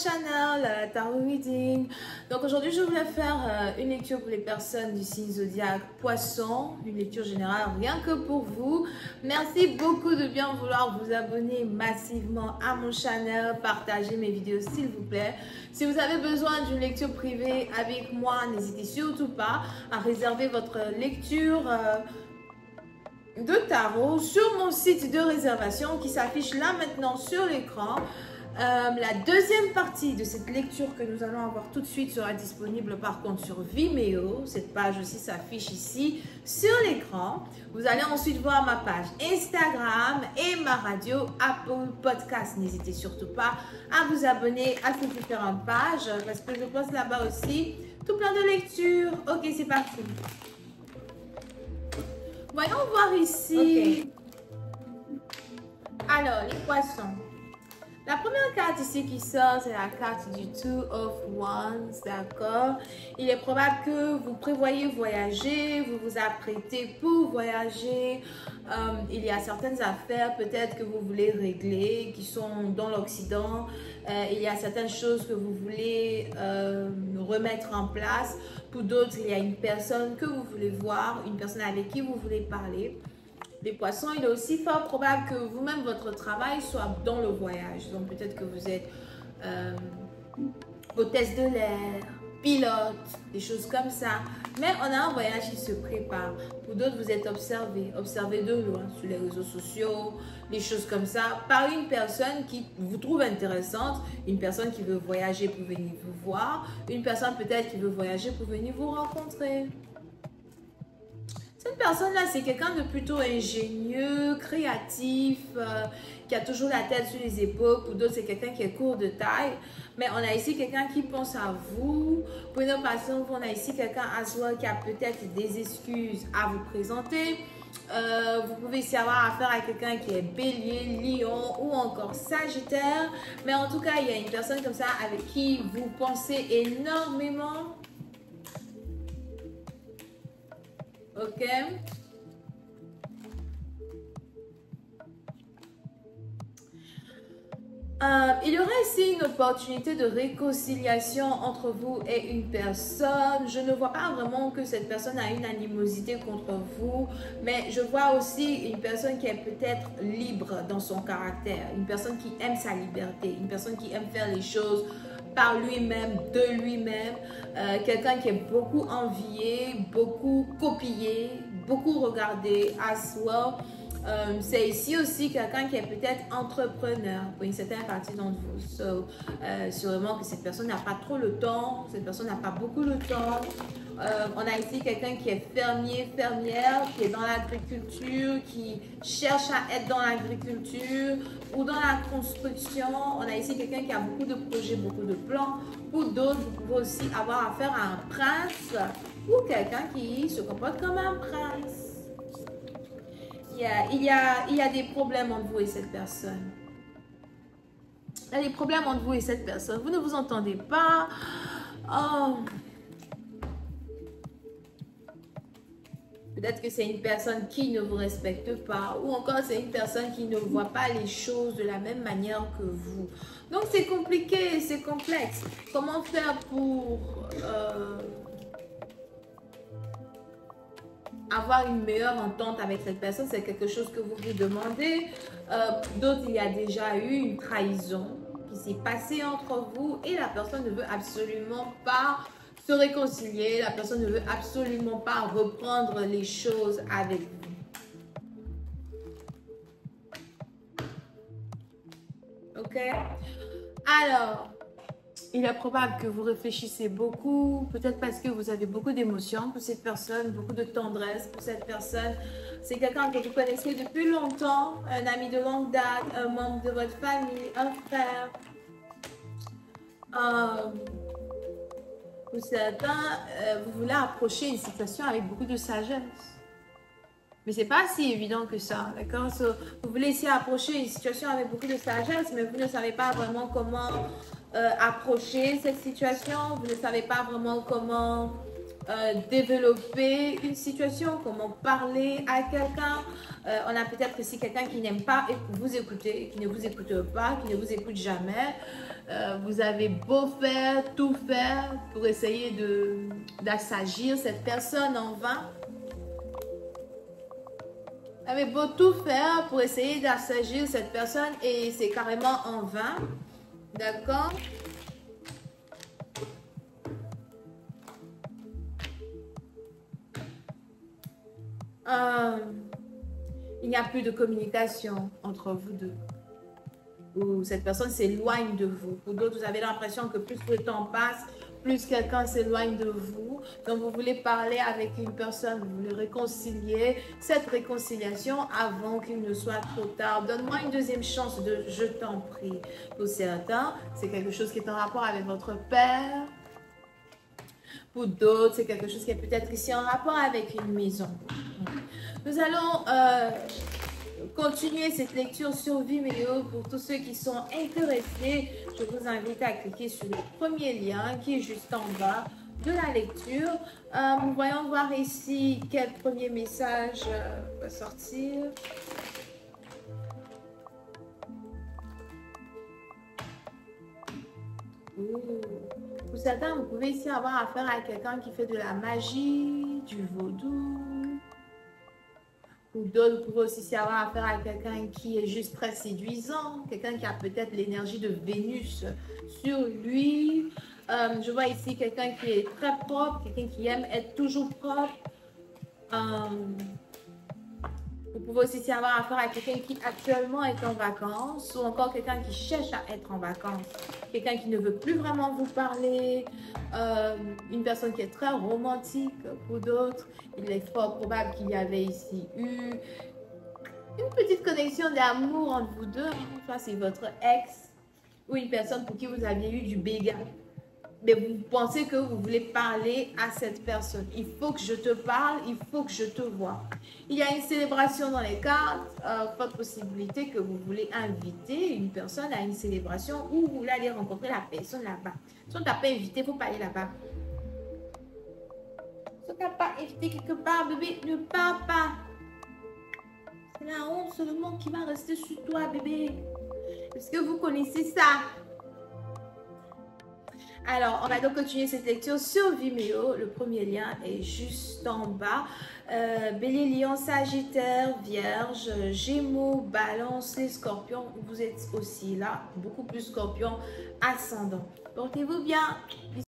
channel Tarot Reading. Donc aujourd'hui je voulais faire une lecture pour les personnes du signe zodiaque Poisson, une lecture générale rien que pour vous. Merci beaucoup de bien vouloir vous abonner massivement à mon channel, partager mes vidéos s'il vous plaît. Si vous avez besoin d'une lecture privée avec moi, n'hésitez surtout pas à réserver votre lecture de tarot sur mon site de réservation qui s'affiche là maintenant sur l'écran. La deuxième partie de cette lecture que nous allons avoir tout de suite sera disponible par contre sur Vimeo. Cette page aussi s'affiche ici sur l'écran. Vous allez ensuite voir ma page Instagram et ma radio Apple Podcast. N'hésitez surtout pas à vous abonner à ces différentes pages parce que je poste là-bas aussi tout plein de lectures. Ok, c'est parti. Voyons voir ici. Alors, les poissons. La première carte ici qui sort, c'est la carte du Two of Wands, d'accord? Il est probable que vous prévoyez voyager, vous vous apprêtez pour voyager. Il y a certaines affaires peut-être que vous voulez régler, qui sont dans l'Occident. Il y a certaines choses que vous voulez remettre en place. Pour d'autres, il y a une personne que vous voulez voir, une personne avec qui vous voulez parler. Les poissons, il est aussi fort probable que vous-même, votre travail soit dans le voyage. Donc, peut-être que vous êtes hôtesse de l'air, pilote, des choses comme ça. Mais on a un voyage qui se prépare. Pour d'autres, vous êtes observé de loin sur les réseaux sociaux, des choses comme ça, par une personne qui vous trouve intéressante, une personne qui veut voyager pour venir vous voir, une personne peut-être qui veut voyager pour venir vous rencontrer. Cette personne-là, c'est quelqu'un de plutôt ingénieux, créatif, qui a toujours la tête sur les épaules. Pour d'autres, c'est quelqu'un qui est court de taille. Mais on a ici quelqu'un qui pense à vous. Pour une autre personne, on a ici quelqu'un à soi qui a peut-être des excuses à vous présenter. Vous pouvez ici avoir affaire à quelqu'un qui est bélier, lion ou encore sagittaire. Mais en tout cas, il y a une personne comme ça avec qui vous pensez énormément. Ok. Il y aura ici une opportunité de réconciliation entre vous et une personne. Je ne vois pas vraiment que cette personne a une animosité contre vous, mais je vois aussi une personne qui est peut-être libre dans son caractère, une personne qui aime sa liberté, une personne qui aime faire les choses par lui-même, de lui-même, quelqu'un qui est beaucoup envié, beaucoup copié, beaucoup regardé à soi. C'est ici aussi quelqu'un qui est peut-être entrepreneur pour une certaine partie d'entre vous. Sûrement que cette personne n'a pas trop le temps, cette personne n'a pas beaucoup de temps. On a ici quelqu'un qui est fermier, fermière, qui est dans l'agriculture, qui cherche à être dans l'agriculture ou dans la construction. On a ici quelqu'un qui a beaucoup de projets, beaucoup de plans. Pour d'autres, vous pouvez aussi avoir affaire à un prince ou quelqu'un qui se comporte comme un prince. Il y a des problèmes entre vous et cette personne. Il y a des problèmes entre vous et cette personne. Vous ne vous entendez pas. Oh. Peut-être que c'est une personne qui ne vous respecte pas. Ou encore c'est une personne qui ne voit pas les choses de la même manière que vous. Donc c'est compliqué, c'est complexe. Comment faire pour avoir une meilleure entente avec cette personne? C'est quelque chose que vous vous demandez. D'autres, il y a déjà eu une trahison qui s'est passée entre vous et la personne ne veut absolument pas se réconcilier. La personne ne veut absolument pas reprendre les choses avec vous. Ok? Alors, il est probable que vous réfléchissez beaucoup, peut-être parce que vous avez beaucoup d'émotions pour cette personne, beaucoup de tendresse pour cette personne. C'est quelqu'un que vous connaissez depuis longtemps, un ami de longue date, un membre de votre famille, un frère. Pour certains, vous voulez approcher une situation avec beaucoup de sagesse. Mais ce n'est pas si évident que ça, d'accord? Vous voulez essayer d'approcher une situation avec beaucoup de sagesse, mais vous ne savez pas vraiment comment approcher cette situation. Vous ne savez pas vraiment comment développer une situation, comment parler à quelqu'un. On a peut-être ici quelqu'un qui n'aime pas vous écouter, qui ne vous écoute pas, qui ne vous écoute jamais. Vous avez beau faire, tout faire pour essayer d'assagir cette personne en vain. Vous avez beau tout faire pour essayer d'assagir cette personne et c'est carrément en vain. D'accord? Il n'y a plus de communication entre vous deux. Ou cette personne s'éloigne de vous. Pour d'autres, vous avez l'impression que plus le temps passe, plus quelqu'un s'éloigne de vous. Donc, vous voulez parler avec une personne, vous voulez réconcilier cette réconciliation avant qu'il ne soit trop tard. Donne-moi une deuxième chance de je t'en prie. Pour certains, c'est quelque chose qui est en rapport avec votre père. Pour d'autres, c'est quelque chose qui est peut-être ici en rapport avec une maison. Nous allons continuer cette lecture sur Vimeo. Pour tous ceux qui sont intéressés, je vous invite à cliquer sur le premier lien qui est juste en bas de la lecture. Voyons voir ici quel premier message va sortir. Pour certains, vous pouvez ici avoir affaire à quelqu'un qui fait de la magie, du vaudou. Pour d'autres, vous pouvez aussi avoir affaire à quelqu'un qui est juste très séduisant, quelqu'un qui a peut-être l'énergie de Vénus sur lui. Je vois ici quelqu'un qui est très propre, quelqu'un qui aime être toujours propre. Vous pouvez aussi avoir affaire à quelqu'un qui actuellement est en vacances ou encore quelqu'un qui cherche à être en vacances. Quelqu'un qui ne veut plus vraiment vous parler, une personne qui est très romantique pour d'autres. Il est fort probable qu'il y avait ici eu une petite connexion d'amour entre vous deux. Soit c'est votre ex ou une personne pour qui vous aviez eu du béguin. Mais vous pensez que vous voulez parler à cette personne. Il faut que je te parle, il faut que je te vois. Il y a une célébration dans les cartes, forte possibilité que vous voulez inviter une personne à une célébration ou vous voulez aller rencontrer la personne là-bas. Si on ne t'a pas invité, il faut pas aller là-bas. Si on ne t'a pas invité quelque part, bébé, ne pars pas. C'est la honte seulement qui va rester sur toi, bébé. Est-ce que vous connaissez ça? Alors, on va donc continuer cette lecture sur Vimeo. Le premier lien est juste en bas. Bélier, Lion, Sagittaire, Vierge, Gémeaux, Balance, les Scorpions. Vous êtes aussi là, beaucoup plus Scorpion ascendant. Portez-vous bien.